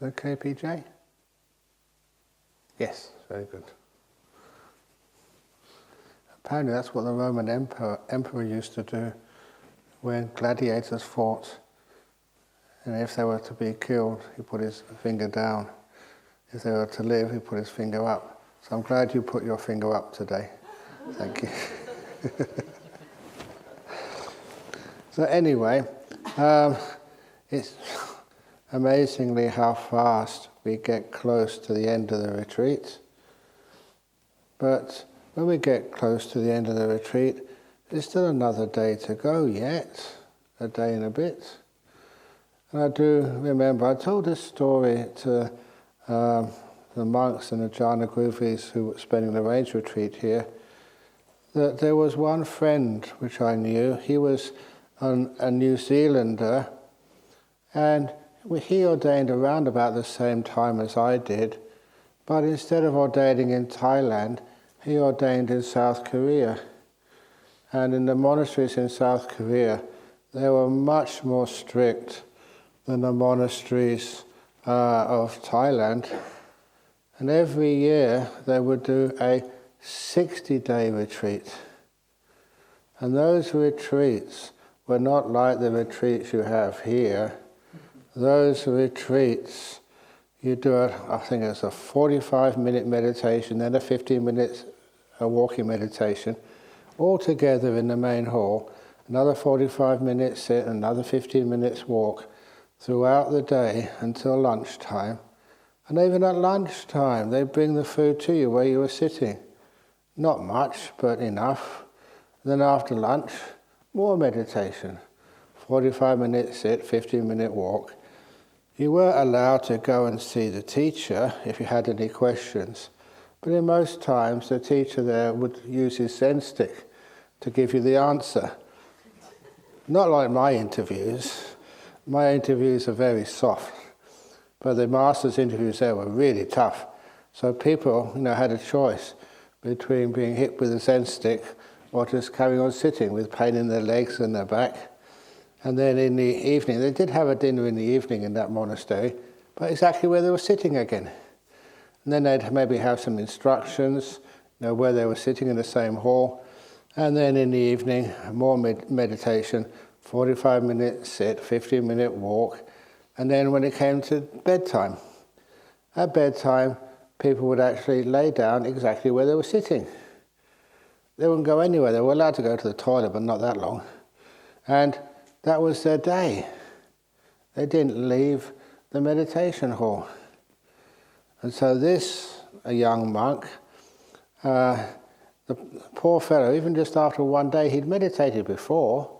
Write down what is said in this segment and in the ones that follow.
Okay, PJ? Yes, very good. Apparently that's what the Roman emperor used to do when gladiators fought. And if they were to be killed, he put his finger down. If they were to live, he put his finger up. So I'm glad you put your finger up today. Thank you. So anyway, it's amazingly how fast we get close to the end of the retreat. But when we get close to the end of the retreat, there's still another day to go yet, a day and a bit. And I do remember, I told this story to the monks and the Ajahn Brahms who were spending the range retreat here, that there was one friend which I knew. He was a New Zealander, and he ordained around about the same time as I did, but instead of ordaining in Thailand, he ordained in South Korea. And in the monasteries in South Korea, they were much more strict than the monasteries of Thailand. And every year they would do a 60-day retreat. And those retreats were not like the retreats you have here. Those retreats, you do I think it's a 45-minute meditation, then a 15-minute walking meditation, all together in the main hall, another 45 minutes sit, another 15 minutes walk throughout the day until lunchtime. And even at lunchtime, they bring the food to you where you were sitting. Not much, but enough. Then after lunch, more meditation. 45 minutes sit, 15-minute walk. You were allowed to go and see the teacher if you had any questions. But in most times, the teacher there would use his Zen stick to give you the answer. Not like my interviews. My interviews are very soft. But the master's interviews there were really tough. So people, had a choice between being hit with a Zen stick or just carrying on sitting with pain in their legs and their back. And then in the evening, they did have a dinner in the evening in that monastery, but exactly where they were sitting again. And then they'd maybe have some instructions, where they were sitting in the same hall. And then in the evening, more meditation, 45 minute sit, 15-minute walk. And then when it came to bedtime, at bedtime, people would actually lay down exactly where they were sitting. They wouldn't go anywhere. They were allowed to go to the toilet, but not that long. And that was their day. They didn't leave the meditation hall. And so a young monk, the poor fellow, even just after one day, he'd meditated before,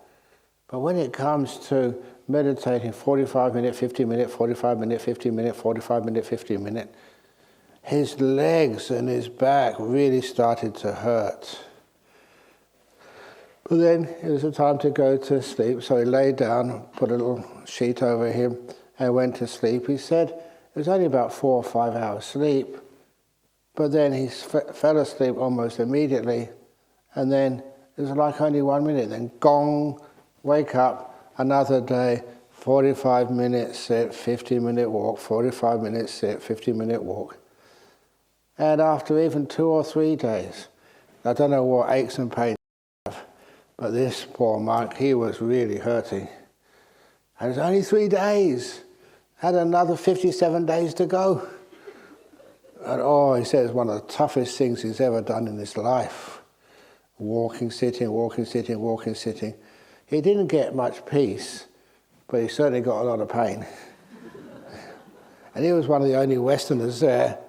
but when it comes to meditating 45 minute, 50 minute, 45 minute, 50 minute, 45 minute, 50 minute, his legs and his back really started to hurt. But then it was the time to go to sleep, so he lay down, put a little sheet over him, and went to sleep. He said it was only about 4 or 5 hours sleep, but then he fell asleep almost immediately, and then it was like only 1 minute, then gong, wake up, another day, 45 minutes sit, 50-minute walk, 45 minutes sit, 50-minute walk. And after even 2 or 3 days, I don't know what aches and pains, but this poor monk, he was really hurting. And it was only 3 days. Had another 57 days to go. And he said it's one of the toughest things he's ever done in his life. Walking, sitting, walking, sitting, walking, sitting. He didn't get much peace, but he certainly got a lot of pain. And he was one of the only Westerners there.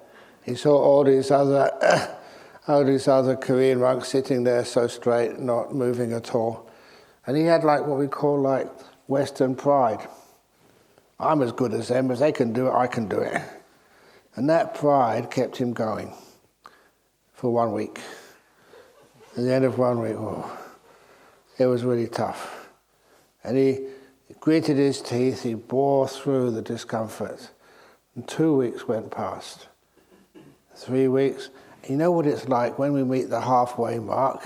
He saw all these other Korean monks sitting there so straight, not moving at all. And he had what we call Western pride. I'm as good as them. If they can do it, I can do it. And that pride kept him going for 1 week. At the end of 1 week, it was really tough. And he gritted his teeth, he bore through the discomfort. And 2 weeks went past. 3 weeks. You know what it's like when we meet the halfway mark?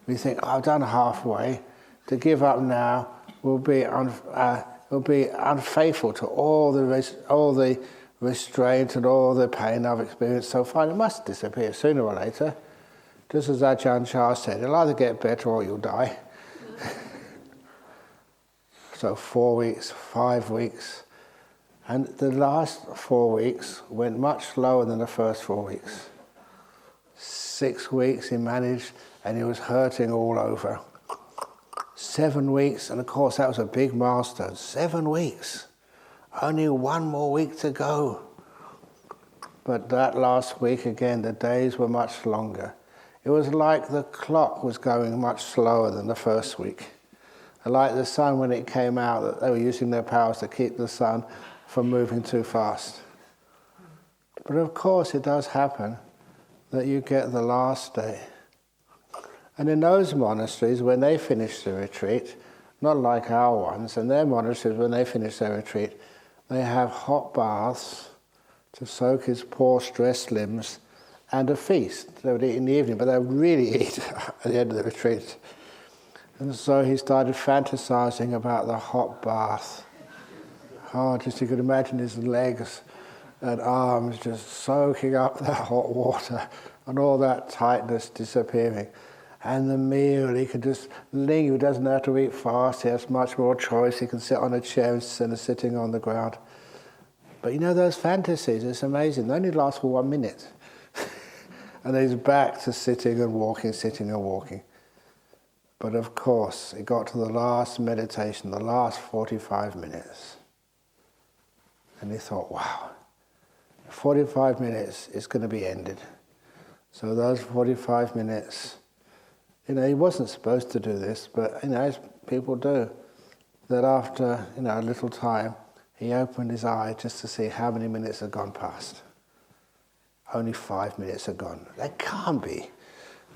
We think, I've done halfway. To give up now will be unfaithful to all the restraint and all the pain I've experienced so far, it must disappear sooner or later. Just as Ajahn Brahm said, it'll either get better or you'll die. So 4 weeks, 5 weeks, and the last 4 weeks went much slower than the first 4 weeks. 6 weeks he managed, and he was hurting all over. 7 weeks, and of course that was a big milestone. 7 weeks. Only 1 more week to go. But that last week again, the days were much longer. It was like the clock was going much slower than the first week. And like the sun when it came out, that they were using their powers to keep the sun from moving too fast. But of course it does happen that you get the last day. And in those monasteries, when they finish the retreat, not like our ones, in their monasteries, when they finish their retreat, they have hot baths to soak his poor, stressed limbs, and a feast. They would eat in the evening, but they would really eat at the end of the retreat. And so he started fantasizing about the hot bath. Oh, just you could imagine his legs and arms just soaking up that hot water and all that tightness disappearing. And the meal, he could just linger, he doesn't have to eat fast, he has much more choice, he can sit on a chair instead of sitting on the ground. But you know those fantasies, it's amazing, they only last for 1 minute. And then he's back to sitting and walking, sitting and walking. But of course, it got to the last meditation, the last 45 minutes. And he thought, wow, 45 minutes is going to be ended. So those 45 minutes, he wasn't supposed to do this, but as people do, that after a little time, he opened his eye just to see how many minutes had gone past. Only 5 minutes had gone. That can't be.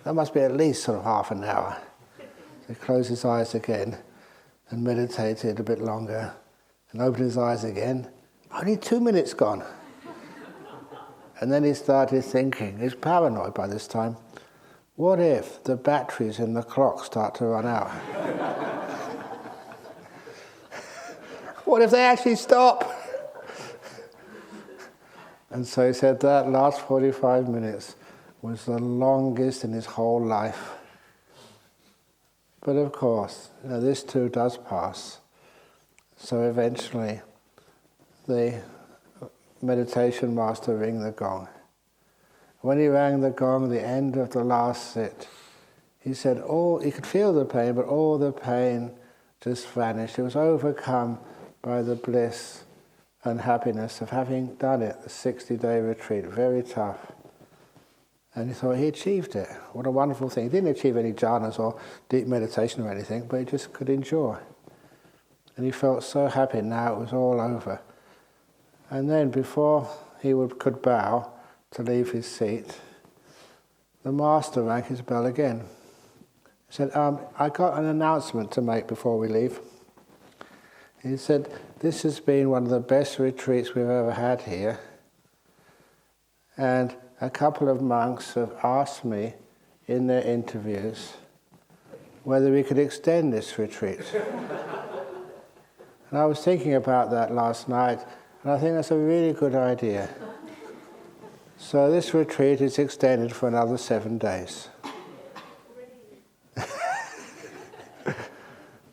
That must be at least sort of half an hour. So he closed his eyes again and meditated a bit longer and opened his eyes again. Only 2 minutes gone. And then he started thinking, he's paranoid by this time, what if the batteries in the clock start to run out? What if they actually stop? And so he said that last 45 minutes was the longest in his whole life. But of course, this too does pass. So eventually, the meditation master rang the gong. When he rang the gong, the end of the last sit, he said he could feel the pain, but all the pain just vanished. It was overcome by the bliss and happiness of having done it, the 60-day retreat, very tough. And he thought he achieved it. What a wonderful thing. He didn't achieve any jhanas or deep meditation or anything, but he just could endure. And he felt so happy now it was all over. And then before he could bow to leave his seat, the master rang his bell again. He said, I got an announcement to make before we leave. He said, this has been one of the best retreats we've ever had here. And a couple of monks have asked me in their interviews whether we could extend this retreat. And I was thinking about that last night, and I think that's a really good idea. So this retreat is extended for another 7 days.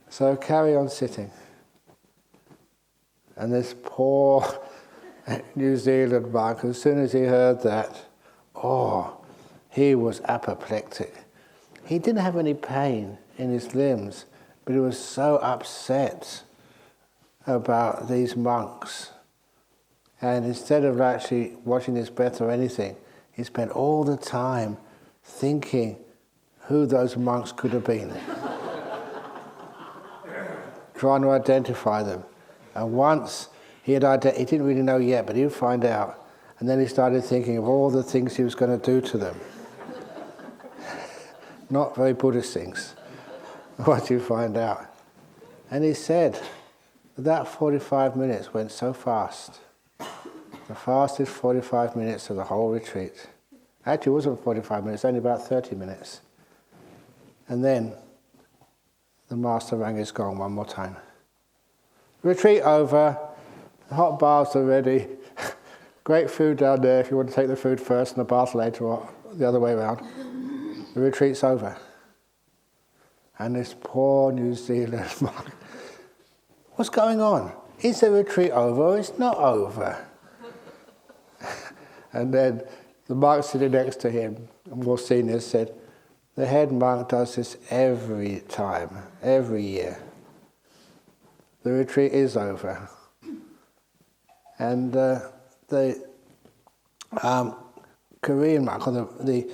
So carry on sitting. And this poor New Zealand monk, as soon as he heard that, he was apoplectic. He didn't have any pain in his limbs, but he was so upset about these monks. And instead of actually watching his breath or anything, he spent all the time thinking who those monks could have been. Trying to identify them. And once he didn't really know yet, but he would find out. And then he started thinking of all the things he was going to do to them. Not very Buddhist things, what you find out. And he said that 45 minutes went so fast. The fastest 45 minutes of the whole retreat. Actually, it wasn't 45 minutes, only about 30 minutes. And then the master rang his gong one more time. Retreat over, the hot baths are ready, great food down there if you want to take the food first and the bath later, or the other way around. The retreat's over. And this poor New Zealand monk, what's going on? Is the retreat over or it's not over? And then the monk sitting next to him, a more senior, said, the head monk does this every time, every year. The retreat is over. And the Korean monk, or the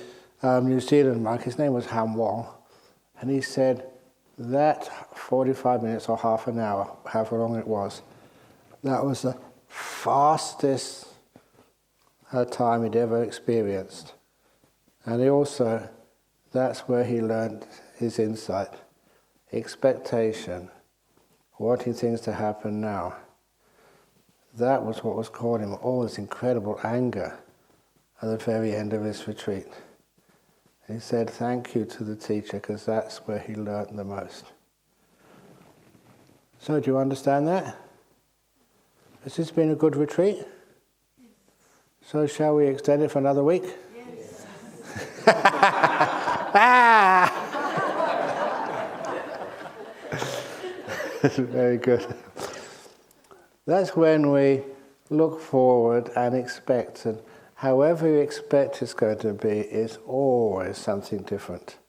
New Zealand monk, his name was Ham Wong, and he said that 45 minutes or half an hour, however long it was, that was the fastest time he'd ever experienced. And he also, that's where he learned his insight, expectation, wanting things to happen now. That was what was causing him all this incredible anger at the very end of his retreat. He said thank you to the teacher because that's where he learned the most. So do you understand that? Has this been a good retreat? Yes. So shall we extend it for another week? Yes. Very good. That's when we look forward and expect, and however you expect it's going to be is always something different.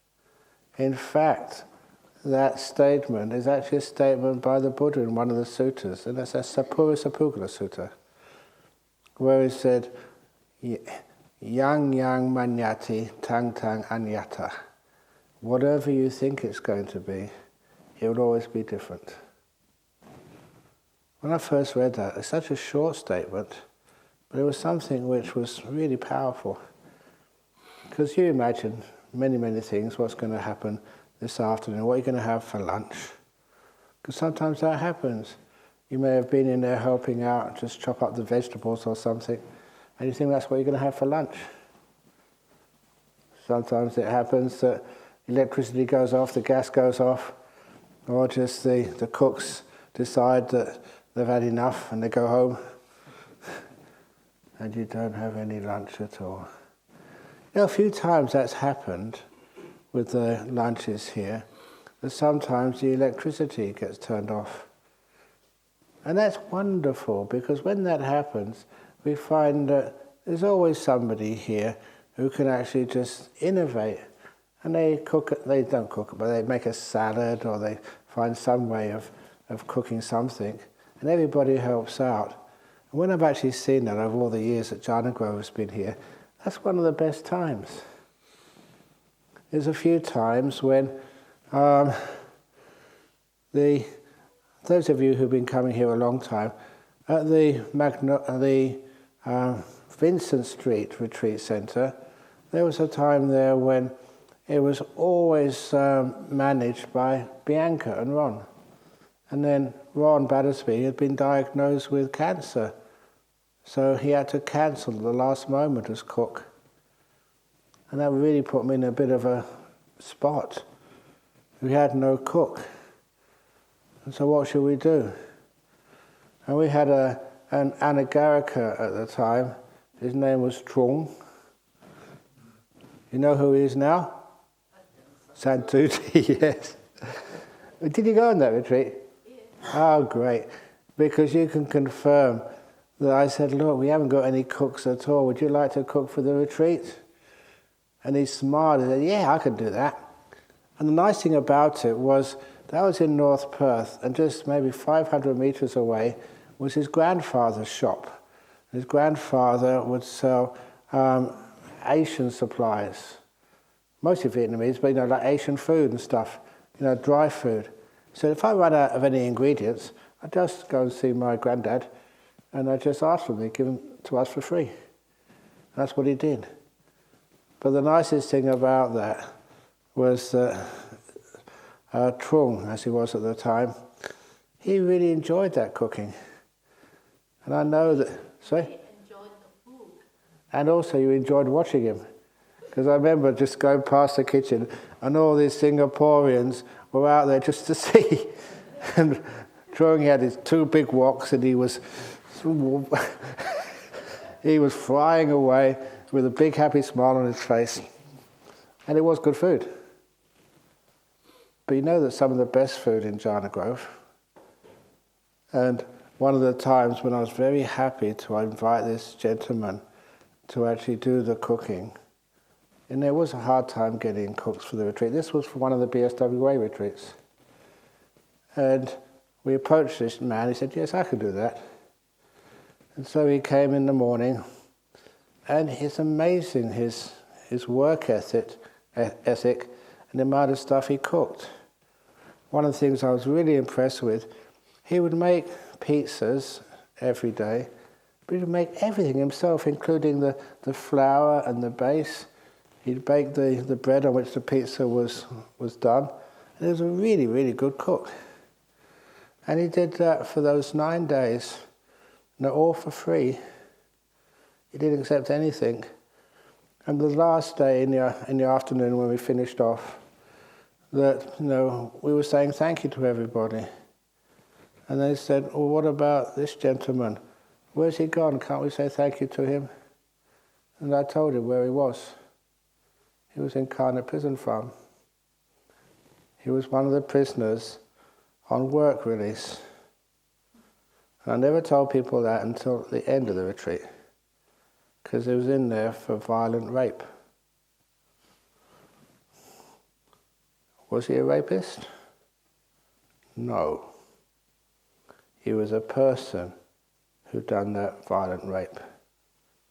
In fact, that statement is actually a statement by the Buddha in one of the suttas, and that's a Sapurasapugala Sutta, where he said, Yang yang manyati tang tang anyata. Whatever you think it's going to be, it will always be different. When I first read that, it's such a short statement, but it was something which was really powerful. Because you imagine many, many things, what's going to happen this afternoon, what you're going to have for lunch. Because sometimes that happens. You may have been in there helping out, just chop up the vegetables or something, and you think that's what you're going to have for lunch. Sometimes it happens that electricity goes off, the gas goes off, or just the cooks decide that they've had enough and they go home, and you don't have any lunch at all. You know, a few times that's happened with the lunches here, that sometimes the electricity gets turned off. And that's wonderful, because when that happens, we find that there's always somebody here who can actually just innovate. And they don't cook it, but they make a salad, or they find some way of cooking something. And everybody helps out. And when I've actually seen that over all the years that Ajahn Brahm has been here, that's one of the best times. There's a few times when those of you who've been coming here a long time, at the Vincent Street Retreat Centre, there was a time there when it was always managed by Bianca and Ron. And then Ron Battersby had been diagnosed with cancer, so he had to cancel at the last moment as cook. And that really put me in a bit of a spot. We had no cook. And so what should we do? And we had an anagarika at the time. His name was Trung. You know who he is now? Santuti, yes. Did you go on that retreat? Yes. Oh, great. Because you can confirm that I said, look, we haven't got any cooks at all. Would you like to cook for the retreat? And he smiled and said, yeah, I can do that. And the nice thing about it was that was in North Perth, and just maybe 500 metres away was his grandfather's shop. His grandfather would sell Asian supplies, mostly Vietnamese, but like Asian food and stuff, dry food. So if I run out of any ingredients, I just go and see my granddad, and I just ask for them, give them to us for free. And that's what he did. But the nicest thing about that was that Trung, as he was at the time, he really enjoyed that cooking. And I know that, sorry? He enjoyed the food. And also you enjoyed watching him. Because I remember just going past the kitchen and all these Singaporeans were out there just to see. And Trung had his two big woks, and he was he was flying away with a big happy smile on his face. And it was good food. But you know that some of the best food in Jhana Grove, and one of the times when I was very happy to invite this gentleman to actually do the cooking, and there was a hard time getting cooks for the retreat. This was for one of the BSWA retreats. And we approached this man, he said, yes, I could do that. And so he came in the morning, and it's amazing his work ethic and the amount of stuff he cooked. One of the things I was really impressed with, he would make pizzas every day, but he would make everything himself, including the flour and the base. He'd bake the bread on which the pizza was done. And he was a really, really good cook. And he did that for those 9 days, all for free. He didn't accept anything. And the last day in the afternoon when we finished off, that we were saying thank you to everybody. And they said, well, what about this gentleman? Where's he gone? Can't we say thank you to him? And I told him where he was. He was in Karna prison farm. He was one of the prisoners on work release. And I never told people that until the end of the retreat, because he was in there for violent rape. Was he a rapist? No. He was a person who'd done that violent rape.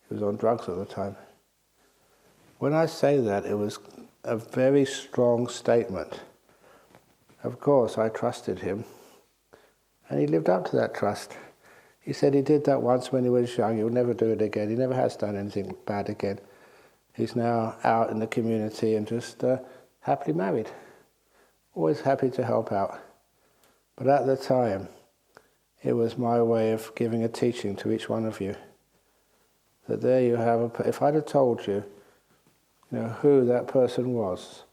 He was on drugs at the time. When I say that, it was a very strong statement. Of course, I trusted him, and he lived up to that trust. He said he did that once when he was young. He'll never do it again. He never has done anything bad again. He's now out in the community and just happily married. Always happy to help out. But at the time, it was my way of giving a teaching to each one of you. That there you have, if I'd have told you, who that person was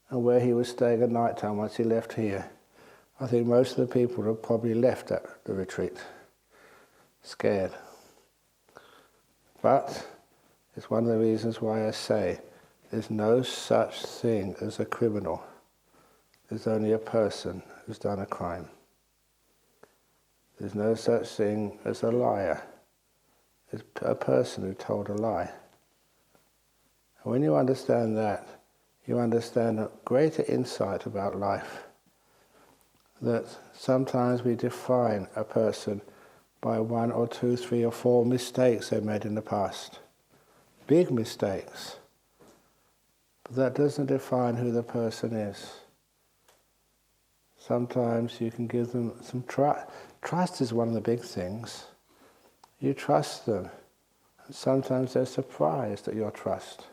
and where he was staying at night time once he left here, I think most of the people would have probably left at the retreat, scared. But it's one of the reasons why I say there's no such thing as a criminal. There's only a person who's done a crime. There's no such thing as a liar. There's a person who told a lie. And when you understand that, you understand a greater insight about life. That sometimes we define a person by 1 or 2, 3 or 4 mistakes they made in the past. Big mistakes. But that doesn't define who the person is. Sometimes you can give them some trust. Trust is one of the big things. You trust them. And sometimes they're surprised at your trust.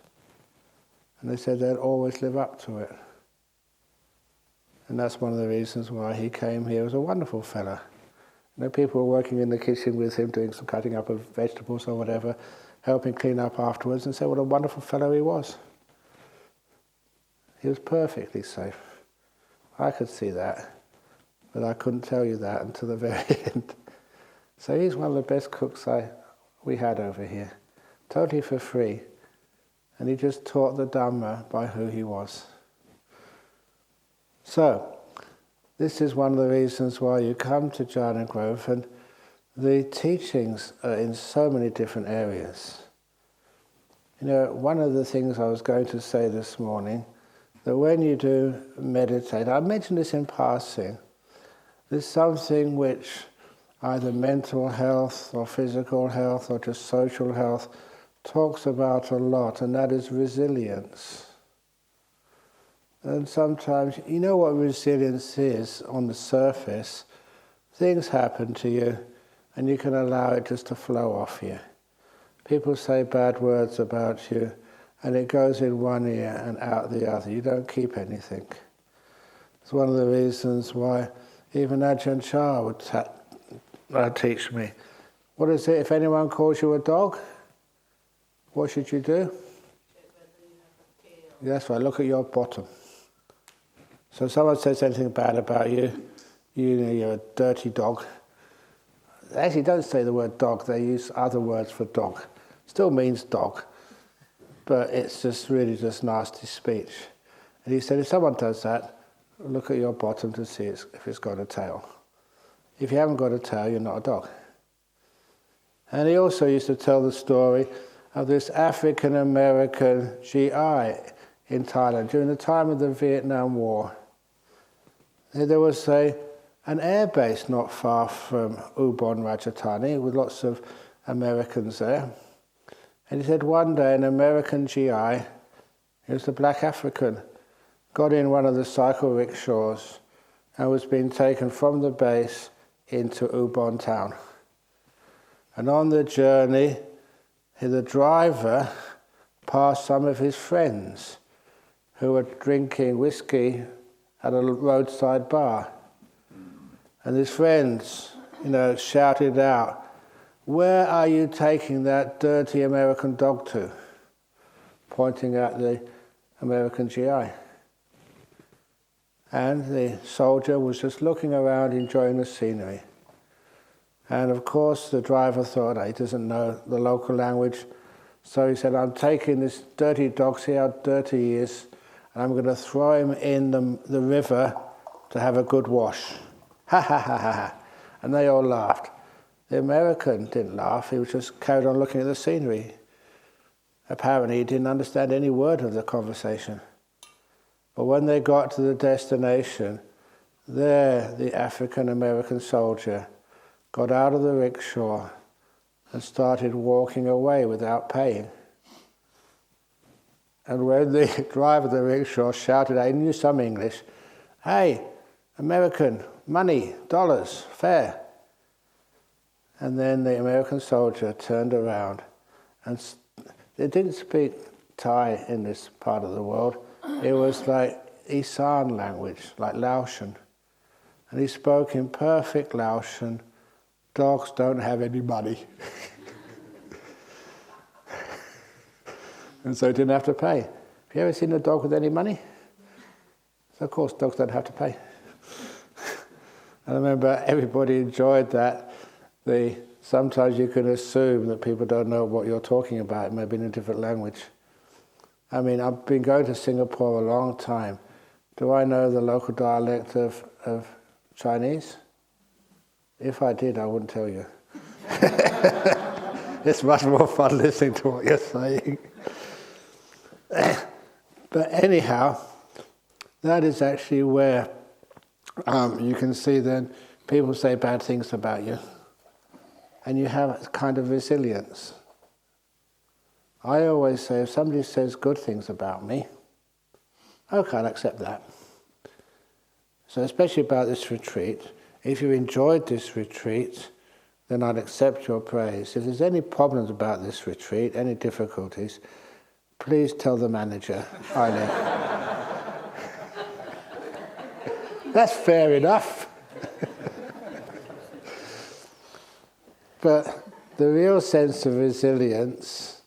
And they said they'd always live up to it. And that's one of the reasons why he came here. He was a wonderful fella. People were working in the kitchen with him, doing some cutting up of vegetables or whatever, helping clean up afterwards, and said what a wonderful fellow he was. He was perfectly safe. I could see that, but I couldn't tell you that until the very end. So he's one of the best cooks we had over here, totally for free. And he just taught the Dhamma by who he was. So, this is one of the reasons why you come to Jhana Grove, and the teachings are in so many different areas. One of the things I was going to say this morning, that when you do meditate, I mentioned this in passing, there's something which either mental health or physical health or just social health talks about a lot, and that is resilience. And sometimes, what resilience is on the surface. Things happen to you, and you can allow it just to flow off you. People say bad words about you, and it goes in one ear and out the other. You don't keep anything. It's one of the reasons why even Ajahn Chah would teach me. What is it, if anyone calls you a dog, what should you do? That's right, look at your bottom. So if someone says anything bad about you, you're a dirty dog. They actually don't say the word dog, they use other words for dog. Still means dog, but it's just really just nasty speech. And he said, if someone does that, look at your bottom to see if it's got a tail. If you haven't got a tail, you're not a dog. And he also used to tell the story of this African-American GI in Thailand during the time of the Vietnam War. There was an air base not far from Ubon Ratchathani with lots of Americans there. And he said one day an American GI, he was a black African, got in one of the cycle rickshaws and was being taken from the base into Ubon town. And on the journey, the driver passed some of his friends who were drinking whiskey at a roadside bar. And his friends, shouted out, "Where are you taking that dirty American dog to?" Pointing at the American GI. And the soldier was just looking around, enjoying the scenery. And of course the driver thought, he doesn't know the local language, so he said, "I'm taking this dirty dog, see how dirty he is, and I'm going to throw him in the river to have a good wash." Ha ha ha ha ha. And they all laughed. The American didn't laugh, he was just carried on looking at the scenery. Apparently he didn't understand any word of the conversation. But when they got to the destination, there the African-American soldier got out of the rickshaw and started walking away without paying. And when the driver of the rickshaw shouted, he knew some English, "Hey, American, money, dollars, fare." And then the American soldier turned around, and they didn't speak Thai in this part of the world. It was like Isan language, like Laotian. And he spoke in perfect Laotian, "Dogs don't have any money." And so he didn't have to pay. Have you ever seen a dog with any money? So of course dogs don't have to pay. And I remember everybody enjoyed that. Sometimes you can assume that people don't know what you're talking about, maybe in a different language. I mean, I've been going to Singapore a long time. Do I know the local dialect of Chinese? If I did, I wouldn't tell you. It's much more fun listening to what you're saying. But anyhow, that is actually where you can see then people say bad things about you. And you have a kind of resilience. I always say, if somebody says good things about me, okay, I'll accept that. So especially about this retreat, if you enjoyed this retreat, then I'd accept your praise. If there's any problems about this retreat, any difficulties, please tell the manager. I know. That's fair enough. But the real sense of resilience,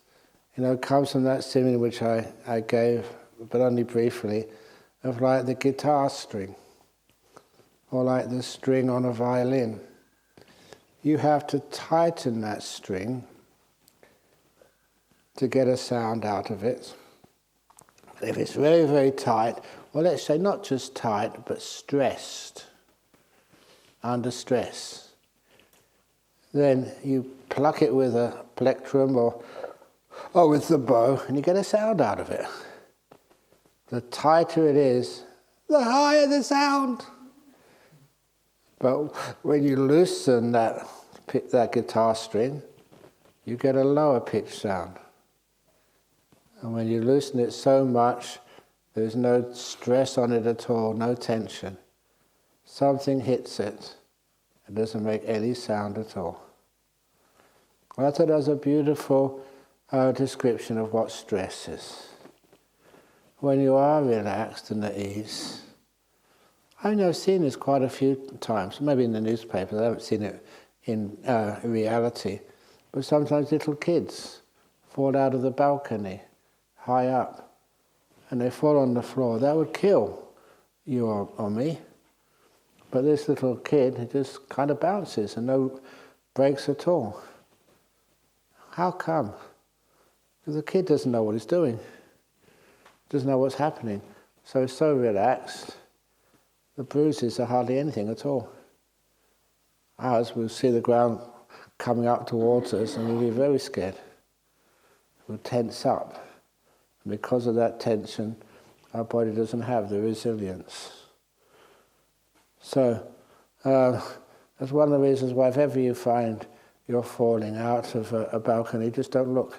comes from that simile which I gave, but only briefly, of like the guitar string, or like the string on a violin. You have to tighten that string to get a sound out of it. If it's very, very tight, well, let's say not just tight, but stressed, under stress, then you pluck it with a plectrum or with the bow, and you get a sound out of it. The tighter it is, the higher the sound. But when you loosen that guitar string, you get a lower pitch sound. And when you loosen it so much, there's no stress on it at all, no tension. Something hits it. It doesn't make any sound at all. Well, I thought that was a beautiful description of what stress is. When you are relaxed and at ease. I've seen this quite a few times, maybe in the newspapers, I haven't seen it in reality, but sometimes little kids fall out of the balcony, high up, and they fall on the floor. That would kill you or me. But this little kid, it just kind of bounces and no breaks at all. How come? Because the kid doesn't know what he's doing, doesn't know what's happening. So he's so relaxed, the bruises are hardly anything at all. Ours, we'll see the ground coming up towards us and we'll be very scared. We'll tense up. And because of that tension, our body doesn't have the resilience. So, that's one of the reasons why if ever you find you're falling out of a balcony, just don't look.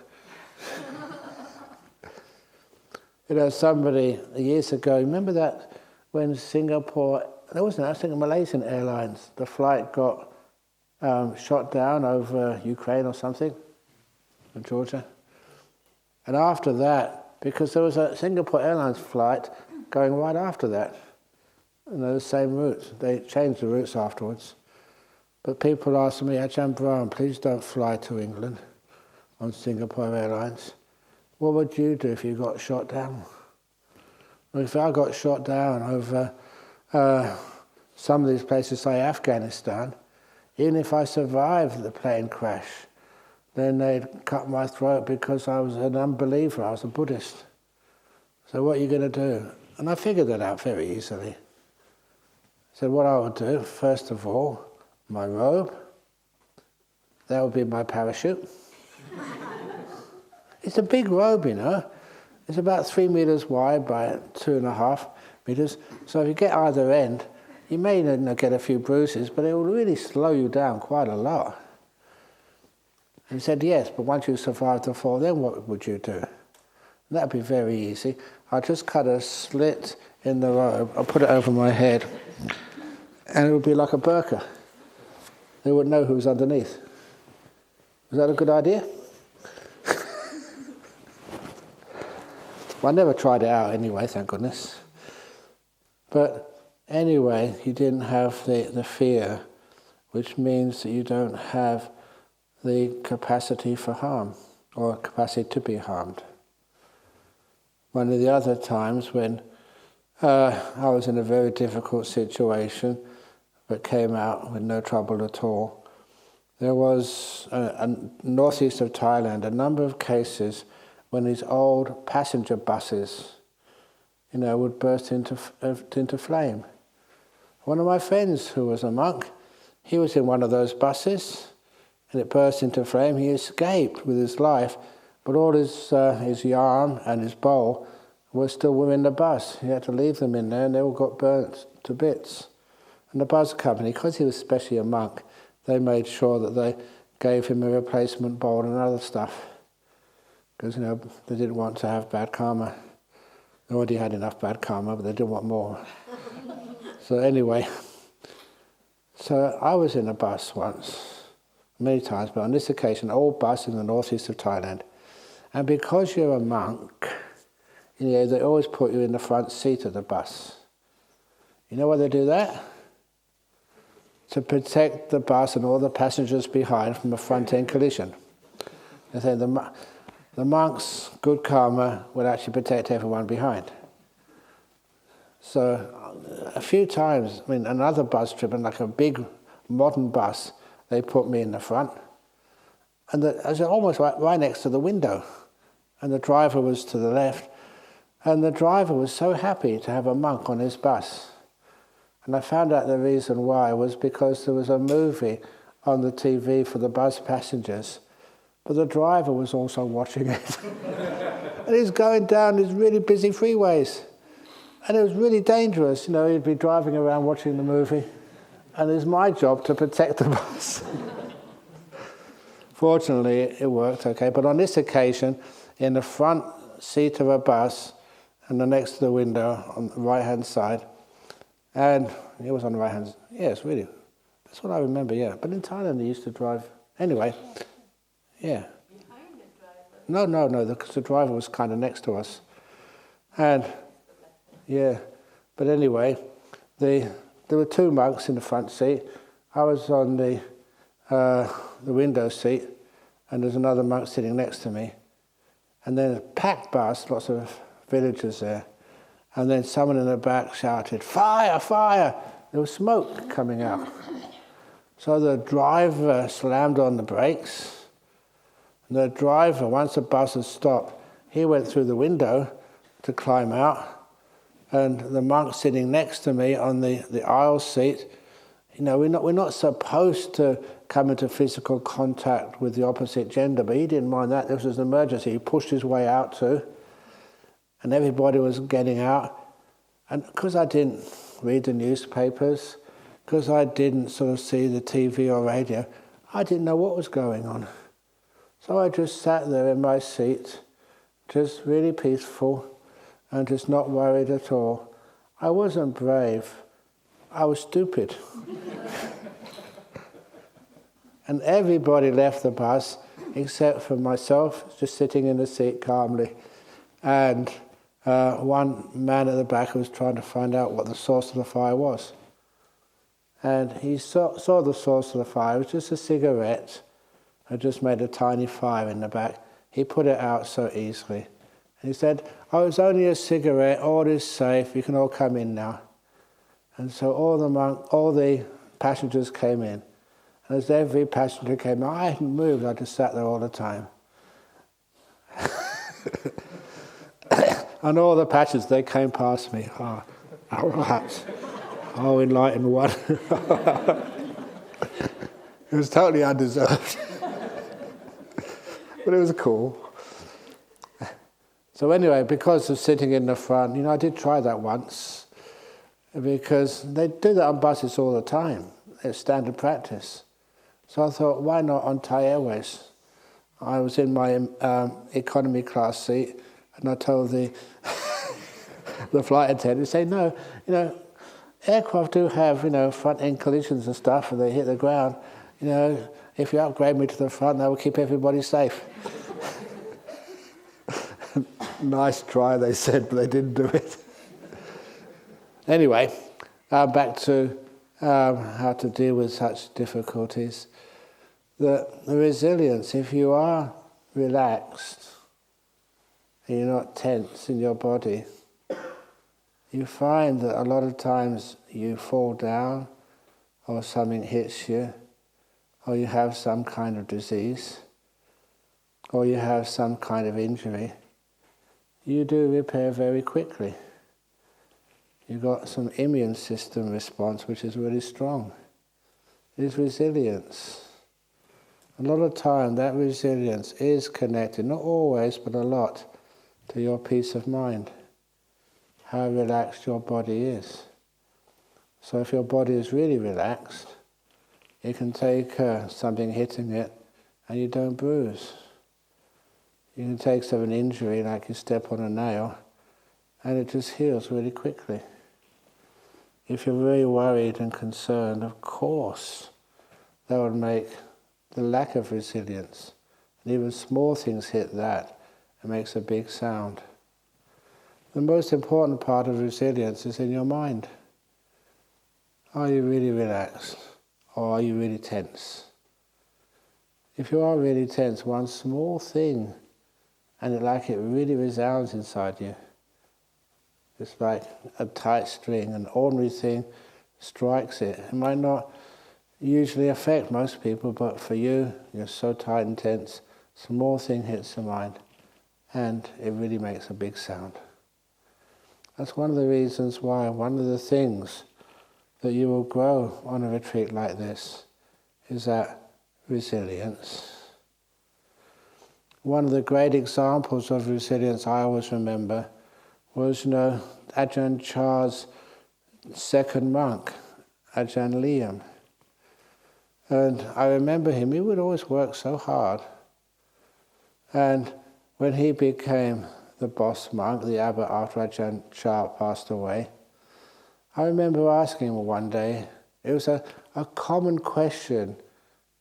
Somebody years ago, remember that when Singapore, there wasn't, I was thinking Malaysian Airlines, the flight got shot down over Ukraine or something, in Georgia. And after that, because there was a Singapore Airlines flight going right after that, the same route. They changed the routes afterwards. But people asked me, Ajahn Brahm, please don't fly to England on Singapore Airlines. What would you do if you got shot down? Well, if I got shot down over some of these places, say Afghanistan, even if I survived the plane crash, then they'd cut my throat because I was an unbeliever, I was a Buddhist. So what are you going to do? And I figured that out very easily. So what I would do, first of all, my robe, that would be my parachute. It's a big robe, It's about 3 meters wide by 2.5 meters. So if you get either end, you may get a few bruises, but it will really slow you down quite a lot. And he said, yes, but once you survive the fall, then what would you do? And that'd be very easy. I'd just cut a slit in the robe, I'll put it over my head, and it would be like a burqa. They wouldn't know who was underneath. Was that a good idea? Well, I never tried it out anyway, thank goodness. But anyway, you didn't have the fear, which means that you don't have the capacity for harm, or capacity to be harmed. One of the other times when I was in a very difficult situation, but came out with no trouble at all, there was, northeast of Thailand, a number of cases when these old passenger buses, would burst into flame. One of my friends who was a monk, he was in one of those buses, and it burst into flame. He escaped with his life, but all his yarn and his bowl were still within the bus. He had to leave them in there, and they all got burnt to bits. And the bus company, because he was especially a monk, they made sure that they gave him a replacement bowl and other stuff. Because, they didn't want to have bad karma. They already had enough bad karma, but they didn't want more. So anyway, so I was in a bus once, many times, but on this occasion, an old bus in the northeast of Thailand. And because you're a monk, they always put you in the front seat of the bus. You know why they do that? To protect the bus and all the passengers behind from a front-end collision. They say the monk's good karma will actually protect everyone behind. So a few times, another bus trip, and like a big modern bus, they put me in the front. And I was almost right next to the window. And the driver was to the left. And the driver was so happy to have a monk on his bus. And I found out the reason why was because there was a movie on the TV for the bus passengers, but the driver was also watching it. And he's going down these really busy freeways. And it was really dangerous, he'd be driving around watching the movie, and it's my job to protect the bus. Fortunately, it worked okay, but on this occasion, in the front seat of a bus, and next to the window on the right-hand side, and it was on the right-hand, yes, really, that's what I remember, yeah. But in Thailand, they used to drive, anyway, yeah. Behind the driver? No, because the driver was kind of next to us. And, yeah, but anyway, there were two monks in the front seat. I was on the window seat, and there's another monk sitting next to me. And then a packed bus, lots of villagers there. And then someone in the back shouted, "Fire, fire!" There was smoke coming out. So the driver slammed on the brakes. The driver, once the bus had stopped, he went through the window to climb out, and the monk sitting next to me on the aisle seat, we're not supposed to come into physical contact with the opposite gender, but he didn't mind that. This was an emergency. He pushed his way out too, and everybody was getting out. And because I didn't read the newspapers, because I didn't sort of see the TV or radio, I didn't know what was going on. So I just sat there in my seat, just really peaceful and just not worried at all. I wasn't brave, I was stupid. And everybody left the bus except for myself, just sitting in the seat calmly. And one man at the back was trying to find out what the source of the fire was. And he saw the source of the fire. It was just a cigarette. I just made a tiny fire in the back. He put it out so easily. And he said, "Oh, it's only a cigarette, all is safe, you can all come in now." And so all the passengers came in. And as every passenger came in, I hadn't moved, I just sat there all the time. And all the passengers, they came past me. Oh, all right. Oh, enlightened one. It was totally undeserved. But it was cool. So anyway, because of sitting in the front, I did try that once, because they do that on buses all the time. It's standard practice. So I thought, why not on Thai Airways? I was in my economy class seat, and I told the flight attendant, say, no, aircraft do have, front end collisions and stuff, and they hit the ground. If you upgrade me to the front, that will keep everybody safe. Nice try, they said, but they didn't do it. Anyway, back to how to deal with such difficulties. The resilience, if you are relaxed, and you're not tense in your body, you find that a lot of times you fall down, or something hits you, or you have some kind of disease, or you have some kind of injury, you do repair very quickly. You've got some immune system response which is really strong. It's resilience. A lot of time that resilience is connected, not always, but a lot, to your peace of mind, how relaxed your body is. So if your body is really relaxed, it can take something hitting it and you don't bruise. You can take an injury, like you step on a nail, and it just heals really quickly. If you're very worried and concerned, of course, that would make the lack of resilience. And even small things hit that, it makes a big sound. The most important part of resilience is in your mind. Are you really relaxed? Or are you really tense? If you are really tense, one small thing, and it really resounds inside you. It's like a tight string, an ordinary thing strikes it. It might not usually affect most people, but for you, you're so tight and tense, small thing hits the mind, and it really makes a big sound. That's one of the reasons why, one of the things that you will grow on a retreat like this is that resilience. One of the great examples of resilience I always remember was, Ajahn Chah's second monk, Ajahn Liam. And I remember him, he would always work so hard. And when he became the boss monk, the abbot after Ajahn Chah passed away, I remember asking him one day, it was a common question,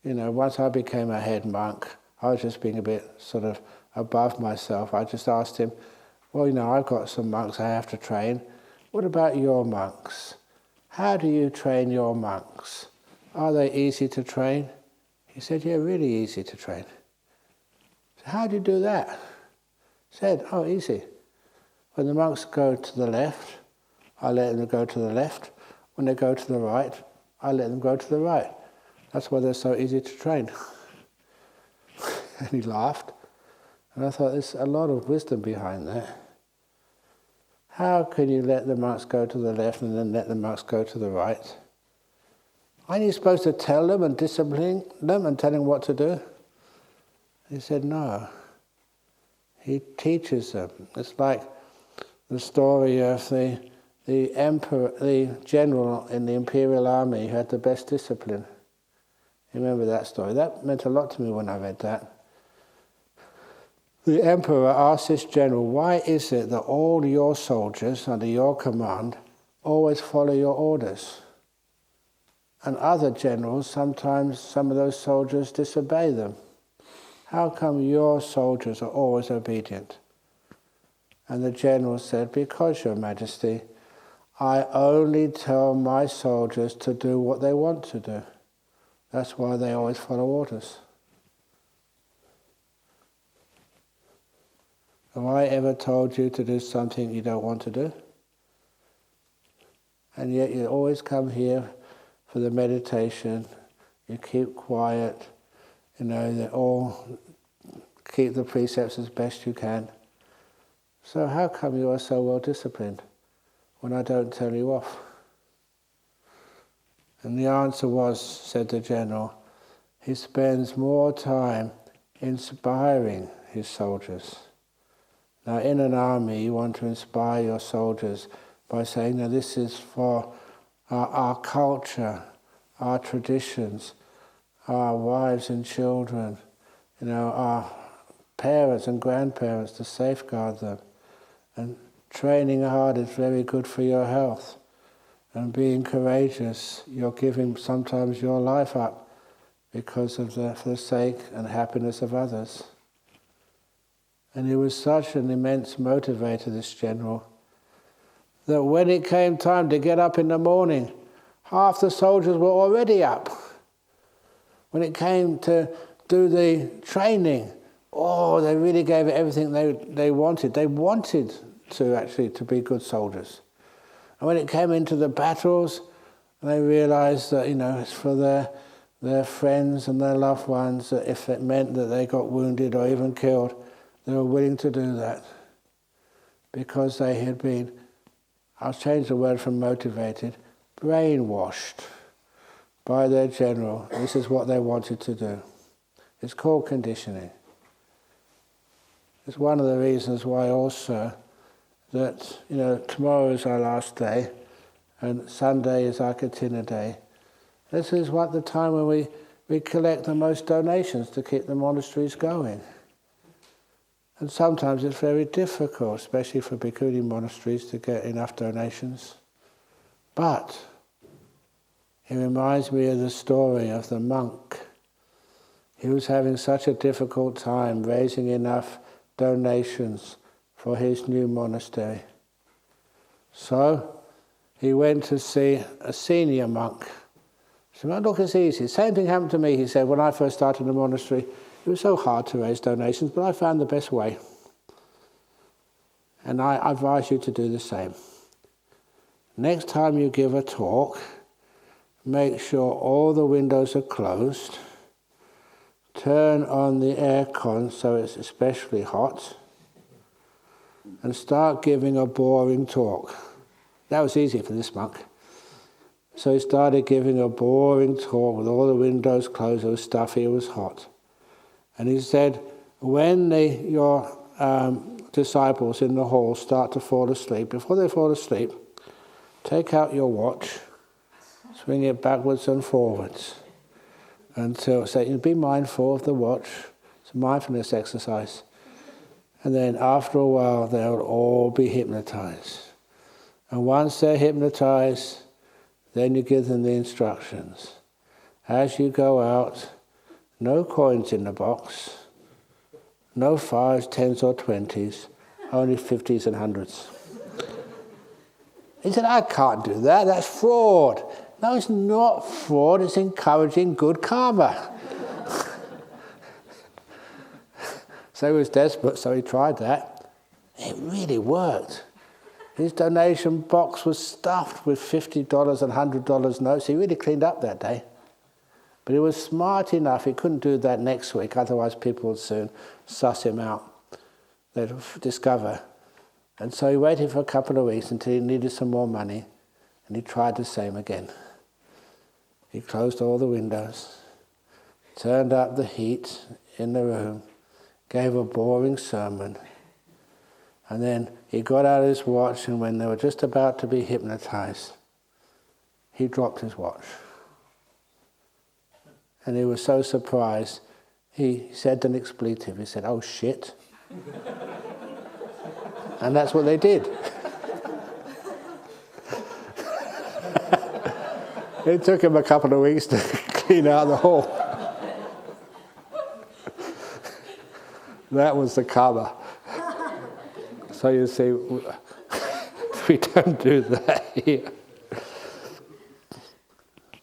once I became a head monk, I was just being a bit sort of above myself. I just asked him, well, I've got some monks I have to train. What about your monks? How do you train your monks? Are they easy to train? He said, yeah, really easy to train. So how do you do that? He said, oh, easy. When the monks go to the left, I let them go to the left. When they go to the right, I let them go to the right. That's why they're so easy to train. And he laughed. And I thought, there's a lot of wisdom behind that. How can you let the monks go to the left and then let the monks go to the right? Aren't you supposed to tell them and discipline them and tell them what to do? He said, no. He teaches them. It's like the story of the emperor, the general in the imperial army who had the best discipline. You remember that story? That meant a lot to me when I read that. The emperor asked this general, why is it that all your soldiers under your command always follow your orders? And other generals, sometimes some of those soldiers disobey them. How come your soldiers are always obedient? And the general said, because, Your Majesty, I only tell my soldiers to do what they want to do. That's why they always follow orders. Have I ever told you to do something you don't want to do? And yet you always come here for the meditation, you keep quiet, they all keep the precepts as best you can. So how come you are so well disciplined when I don't tell you off? And the answer was, said the general, he spends more time inspiring his soldiers. Now in an army you want to inspire your soldiers by saying, now this is for our culture, our traditions, our wives and children, our parents and grandparents, to safeguard them. And training hard is very good for your health. And being courageous, you're giving sometimes your life up because of for the sake and happiness of others. And he was such an immense motivator, this general, that when it came time to get up in the morning, half the soldiers were already up. When it came to do the training, they really gave it everything they wanted. They wanted to be good soldiers. And when it came into the battles, they realized that, it's for their friends and their loved ones, that if it meant that they got wounded or even killed, they were willing to do that. Because they had been, I'll change the word from motivated, brainwashed by their general. This is what they wanted to do. It's called conditioning. It's one of the reasons why also that, tomorrow is our last day and Sunday is our Katina day. This is the time when we collect the most donations to keep the monasteries going. And sometimes it's very difficult, especially for Bhikkhuni monasteries, to get enough donations. But it reminds me of the story of the monk. He was having such a difficult time raising enough donations for his new monastery. So he went to see a senior monk. He said, well, look, it's easy. Same thing happened to me, he said, when I first started the monastery. It was so hard to raise donations, but I found the best way. And I advise you to do the same. Next time you give a talk, make sure all the windows are closed. Turn on the aircon so it's especially hot. And start giving a boring talk. That was easy for this monk. So he started giving a boring talk with all the windows closed. It was stuffy, it was hot. And he said, when your disciples in the hall start to fall asleep, before they fall asleep, take out your watch, swing it backwards and forwards. Until, be mindful of the watch. It's a mindfulness exercise. And then after a while, they'll all be hypnotized. And once they're hypnotized, then you give them the instructions. As you go out, no coins in the box, no 5s, 10s or 20s, only 50s and 100s. He said, I can't do that, that's fraud. No, it's not fraud, it's encouraging good karma. So he was desperate, so he tried that. It really worked. His donation box was stuffed with $50 and $100 notes. He really cleaned up that day. But he was smart enough, he couldn't do that next week, otherwise people would soon suss him out. They'd discover. And so he waited for a couple of weeks until he needed some more money, and he tried the same again. He closed all the windows, turned up the heat in the room, gave a boring sermon, and then he got out his watch, and when they were just about to be hypnotized, he dropped his watch. And he was so surprised, he said an expletive. He said, "Oh shit." And that's what they did. It took him a couple of weeks to clean out the hall. That was the karma. So you see, we don't do that here.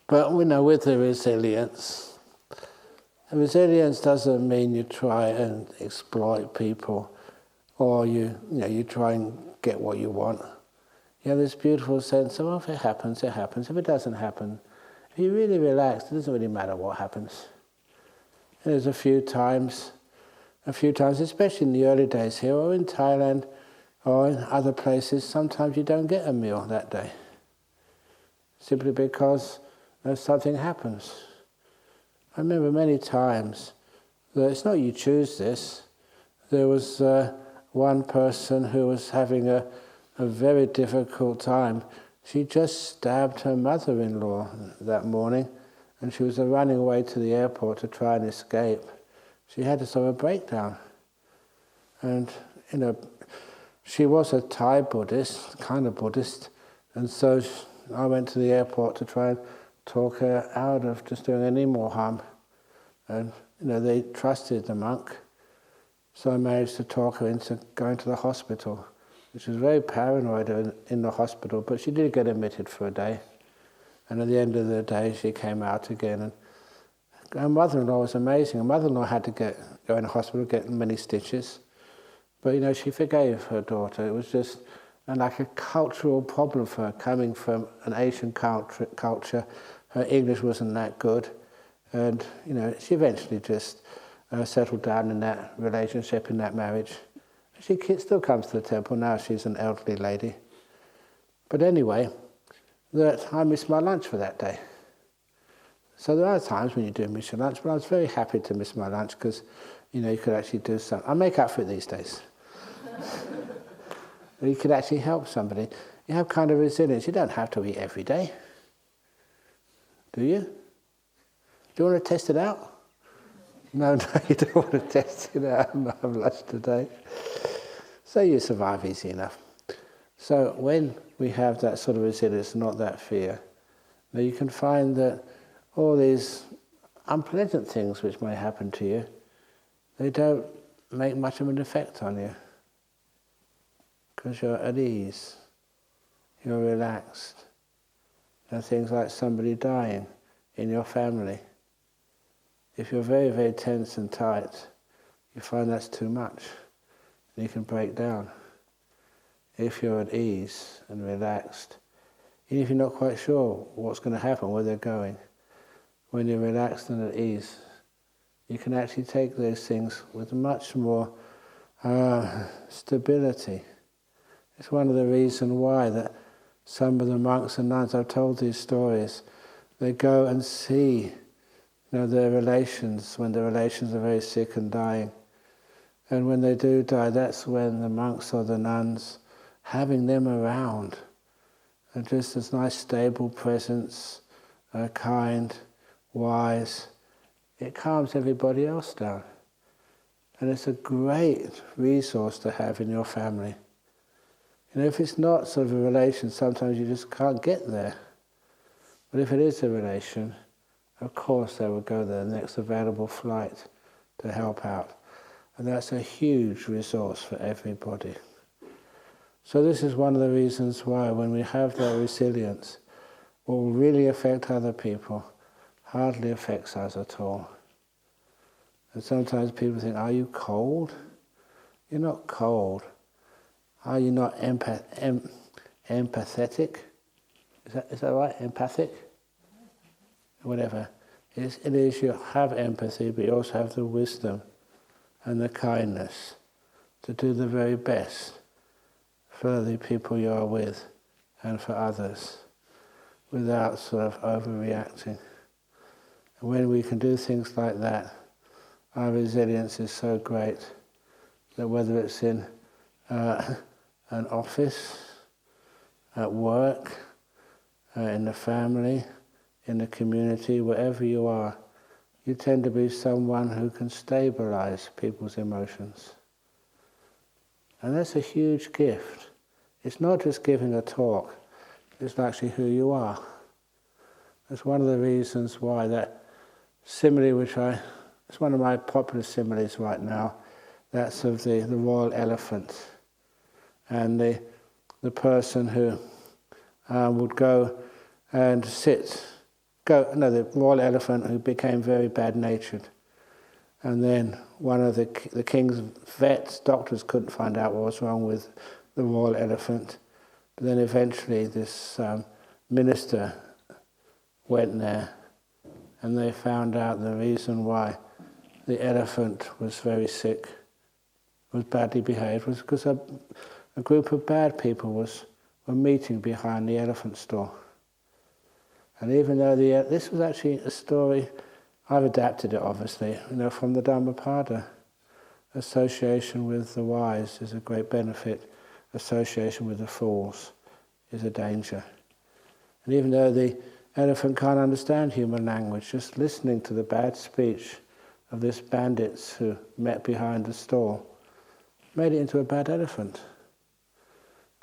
But we know with the resilience doesn't mean you try and exploit people, or you try and get what you want. You have this beautiful sense of, well, if it happens, it happens. If it doesn't happen, if you really relax, it doesn't really matter what happens. And there's a few times, especially in the early days here, or in Thailand, or in other places, sometimes you don't get a meal that day. Simply because something happens. I remember many times that it's not you choose this. There was one person who was having a very difficult time. She just stabbed her mother-in-law that morning, and she was running away to the airport to try and escape. She had a sort of breakdown. And, she was a Thai Buddhist, kind of Buddhist, and so I went to the airport to try and talk her out of just doing any more harm. And, they trusted the monk, so I managed to talk her into going to the hospital. She was very paranoid in the hospital, but she did get admitted for a day. And at the end of the day, she came out again. And her mother-in-law was amazing. Her mother-in-law had to go in the hospital, get many stitches. But, she forgave her daughter. It was just like a cultural problem for her, coming from an Asian culture. Her English wasn't that good. And, she eventually just settled down in that relationship, in that marriage. She still comes to the temple now. She's an elderly lady. But anyway, that I missed my lunch for that day. So there are times when you do miss your lunch, but I was very happy to miss my lunch because, you could actually do something. I make up for it these days. You could actually help somebody. You have kind of resilience. You don't have to eat every day. Do you? Do you want to test it out? No, you don't want to test it out and not have lunch today. So you survive easy enough. So when we have that sort of resilience, not that fear, now you can find that all these unpleasant things which may happen to you, they don't make much of an effect on you. Because you're at ease, you're relaxed. There are things like somebody dying in your family. If you're very, very tense and tight, you find that's too much, and you can break down. If you're at ease and relaxed, even if you're not quite sure what's going to happen, where they're going, when you're relaxed and at ease, you can actually take those things with much more stability. It's one of the reasons why that some of the monks and nuns, I've told these stories, they go and see their relations when the relations are very sick and dying. And when they do die, that's when the monks or the nuns, having them around, and just this nice stable presence, kind, wise, it calms everybody else down. And it's a great resource to have in your family. If it's not sort of a relation, sometimes you just can't get there. But if it is a relation, of course they will go there, the next available flight to help out. And that's a huge resource for everybody. So this is one of the reasons why when we have that resilience, what will really affect other people hardly affects us at all. And sometimes people think, are you cold? You're not cold. Are you not empathetic? Is that right? Empathic? Whatever. It is you have empathy, but you also have the wisdom and the kindness to do the very best for the people you are with and for others, without sort of overreacting. And when we can do things like that, our resilience is so great that whether it's in an office, at work, in the family, in the community, wherever you are, you tend to be someone who can stabilize people's emotions. And that's a huge gift. It's not just giving a talk, it's actually who you are. That's one of the reasons why that simile, it's one of my popular similes right now, that's of the royal elephant. And the person who would go and the royal elephant who became very bad-natured. And then one of the king's vets, doctors, couldn't find out what was wrong with the royal elephant. But then eventually this minister went there, and they found out the reason why the elephant was very sick, was badly behaved, was because a group of bad people were meeting behind the elephant stall. And even though this was actually a story, I've adapted it obviously, from the Dhammapada. Association with the wise is a great benefit. Association with the fools is a danger. And even though the elephant can't understand human language, just listening to the bad speech of this bandits who met behind the stall made it into a bad elephant.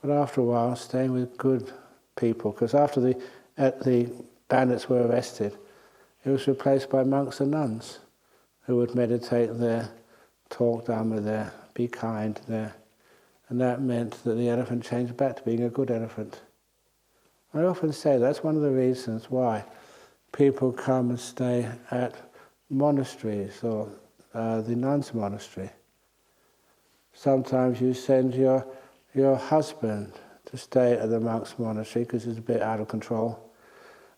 But after a while, staying with good people, because after the bandits were arrested, it was replaced by monks and nuns who would meditate there, talk Dhamma there, be kind there. And that meant that the elephant changed back to being a good elephant. I often say that's one of the reasons why people come and stay at monasteries or the nuns' monastery. Sometimes you send your husband to stay at the monks' monastery because he's a bit out of control.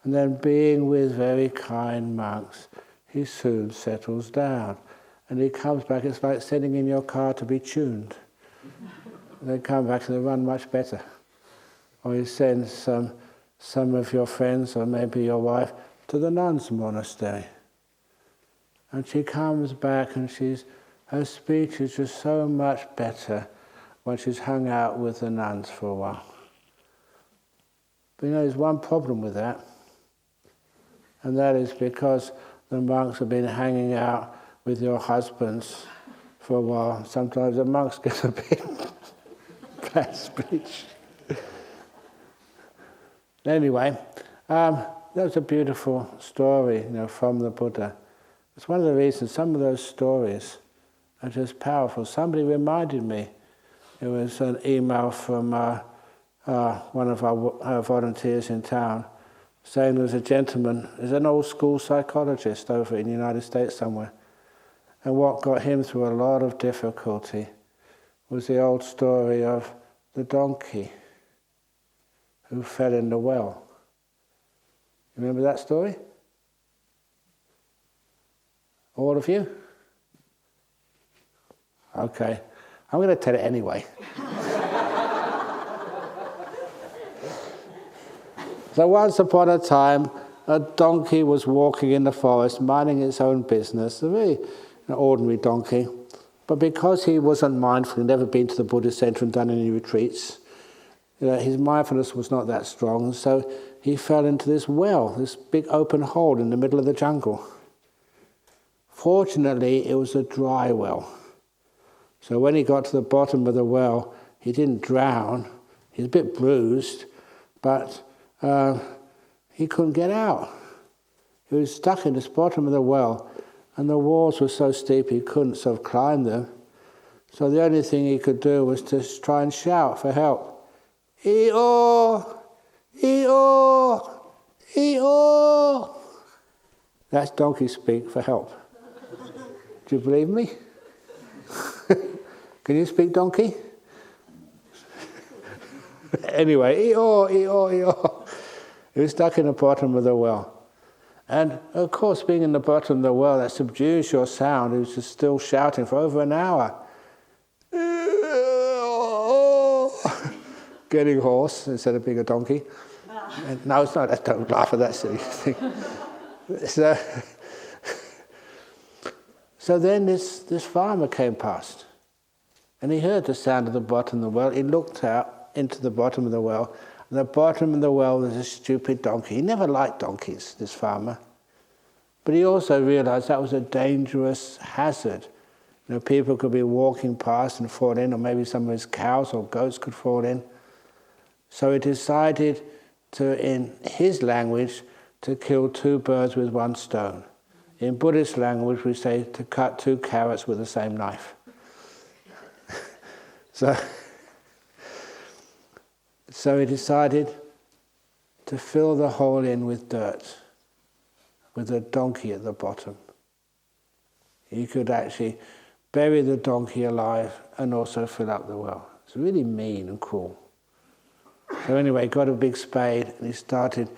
And then being with very kind monks, he soon settles down. And he comes back, it's like sending in your car to be tuned. They come back and they run much better. Or you send some of your friends, or maybe your wife, to the nuns' monastery. And she comes back and her speech is just so much better when she's hung out with the nuns for a while. But there's one problem with that. And that is because the monks have been hanging out with your husbands for a while. Sometimes the monks get a bit bad speech. Anyway, that was a beautiful story, from the Buddha. It's one of the reasons some of those stories are just powerful. Somebody reminded me, it was an email from one of our volunteers in town, saying there was a gentleman, there's an old school psychologist over in the United States somewhere, and what got him through a lot of difficulty was the old story of the donkey who fell in the well. You remember that story? All of you? Okay, I'm going to tell it anyway. So once upon a time, a donkey was walking in the forest, minding its own business, a very ordinary donkey. But because he wasn't mindful, he'd never been to the Buddhist center and done any retreats, his mindfulness was not that strong, so he fell into this well, this big open hole in the middle of the jungle. Fortunately, it was a dry well. So when he got to the bottom of the well, he didn't drown. He was a bit bruised, but he couldn't get out. He was stuck in this bottom of the well, and the walls were so steep he couldn't sort of climb them. So the only thing he could do was to try and shout for help. E-O! E-O! E-O! That's donkey speak for help. Do you believe me? Can you speak donkey? Anyway, E-O, E-O, E-O. He was stuck in the bottom of the well. And of course, being in the bottom of the well, that subdues your sound. He was just still shouting for over an hour. Getting hoarse instead of being a donkey. And, no, it's not. Don't laugh at that silly thing. So then this farmer came past, and he heard the sound of the bottom of the well. He looked out into the bottom of the well, and the bottom of the well was a stupid donkey. He never liked donkeys, this farmer. But he also realized that was a dangerous hazard. People could be walking past and fall in, or maybe some of his cows or goats could fall in. So he decided to, in his language, to kill 2 birds with 1 stone. In Buddhist language, we say to cut 2 carrots with the same knife. So he decided to fill the hole in with dirt, with a donkey at the bottom. He could actually bury the donkey alive and also fill up the well. It's really mean and cruel. So anyway, he got a big spade and he started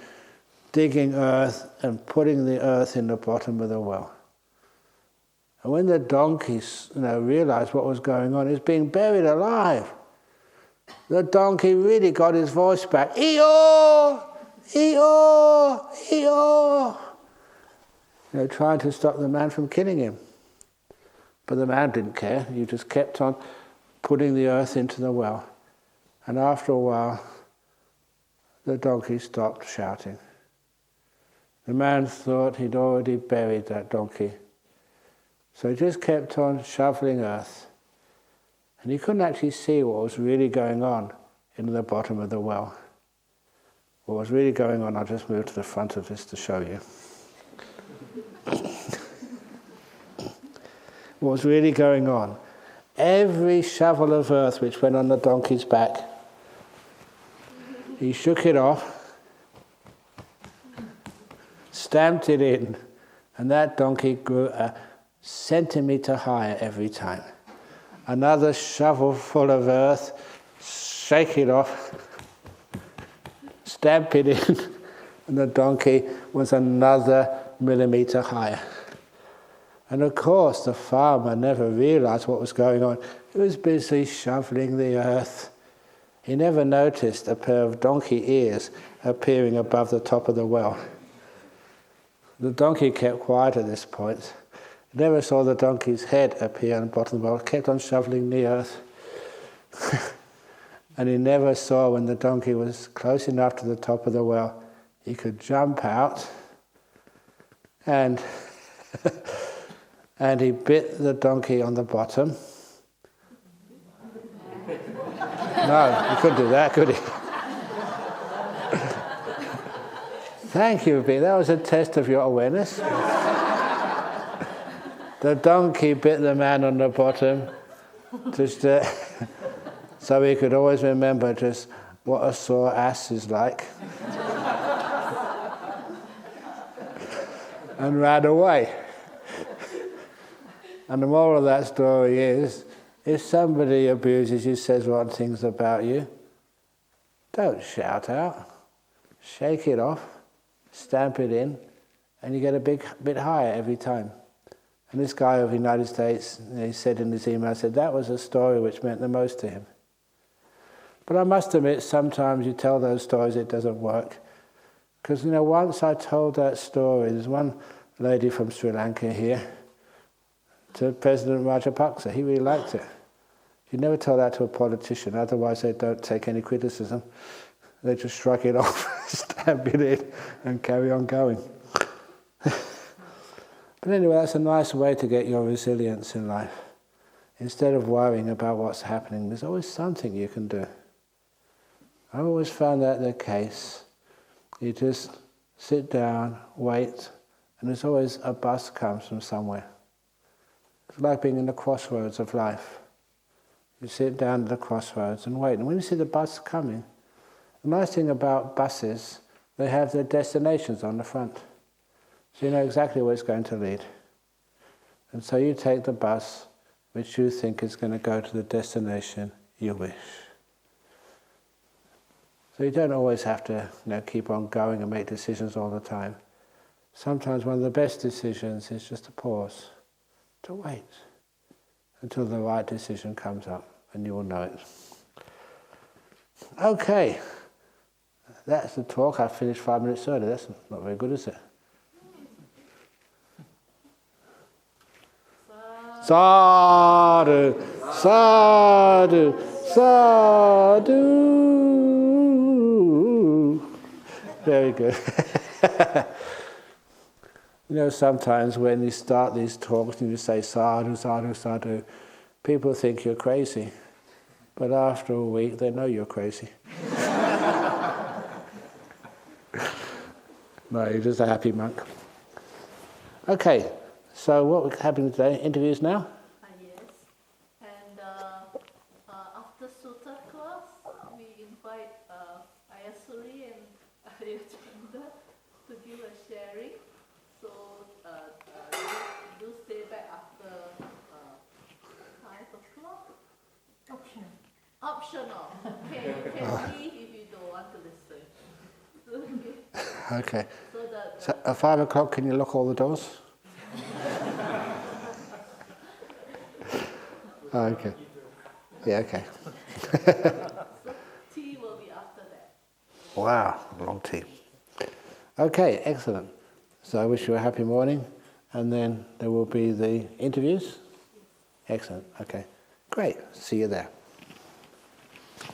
digging earth and putting the earth in the bottom of the well. And when the donkey realized what was going on, he was being buried alive. The donkey really got his voice back. Eeyore! Eeyore! Eeyore! Trying to stop the man from killing him. But the man didn't care. He just kept on putting the earth into the well. And after a while, the donkey stopped shouting. The man thought he'd already buried that donkey. So he just kept on shoveling earth. And he couldn't actually see what was really going on in the bottom of the well. What was really going on, I'll just move to the front of this to show you. What was really going on, every shovel of earth which went on the donkey's back, he shook it off, stamped it in, and that donkey grew a centimetre higher every time. Another shovel full of earth, shake it off, stamp it in, and the donkey was another millimetre higher. And of course, the farmer never realized what was going on. He was busy shoveling the earth. He never noticed a pair of donkey ears appearing above the top of the well. The donkey kept quiet at this point. He never saw the donkey's head appear on the bottom of the well. He kept on shoveling the earth. And he never saw when the donkey was close enough to the top of the well, he could jump out and and he bit the donkey on the bottom. No, he couldn't do that, could he? Thank you, B. That was a test of your awareness. The donkey bit the man on the bottom, just so he could always remember just what a sore ass is like, and ran away. And the moral of that story is, if somebody abuses you, says wrong things about you, don't shout out. Shake it off, stamp it in, and you get a bit higher every time. And this guy of the United States, he said in his email, that was a story which meant the most to him. But I must admit, sometimes you tell those stories, it doesn't work. Because, once I told that story, there's one lady from Sri Lanka here, to President Rajapaksa. He really liked it. You never tell that to a politician, otherwise they don't take any criticism. They just shrug it off, stamp it in, and carry on going. But anyway, that's a nice way to get your resilience in life. Instead of worrying about what's happening, there's always something you can do. I've always found that the case. You just sit down, wait, and there's always a bus comes from somewhere. It's like being in the crossroads of life. You sit down at the crossroads and wait. And when you see the bus coming, the nice thing about buses, they have their destinations on the front. So you know exactly where it's going to lead. And so you take the bus which you think is going to go to the destination you wish. So you don't always have to keep on going and make decisions all the time. sometimes one of the best decisions is just to pause, to wait until the right decision comes up, and you will know it. Okay, that's the talk. I finished 5 minutes early. That's not very good, is it? Sadhu, sadhu, sadhu. Very good. You know, sometimes when you start these talks and you say sadhu, sadhu, sadhu, people think you're crazy. But after a week, they know you're crazy. No, you're just a happy monk. Okay, so what we're having today, interviews now? Yes. And after Sutta class, we invite Ayasuri and Ayachanda to give a sharing. So do stay back after 5 o'clock. Optional. Okay, you can leave if you don't want to listen. Okay. So So at 5 o'clock, can you lock all the doors? Oh, okay. Yeah, okay. so tea will be after that. Wow, long tea. Okay, excellent. So I wish you a happy morning, and then there will be the interviews. Excellent, okay. Great, see you there.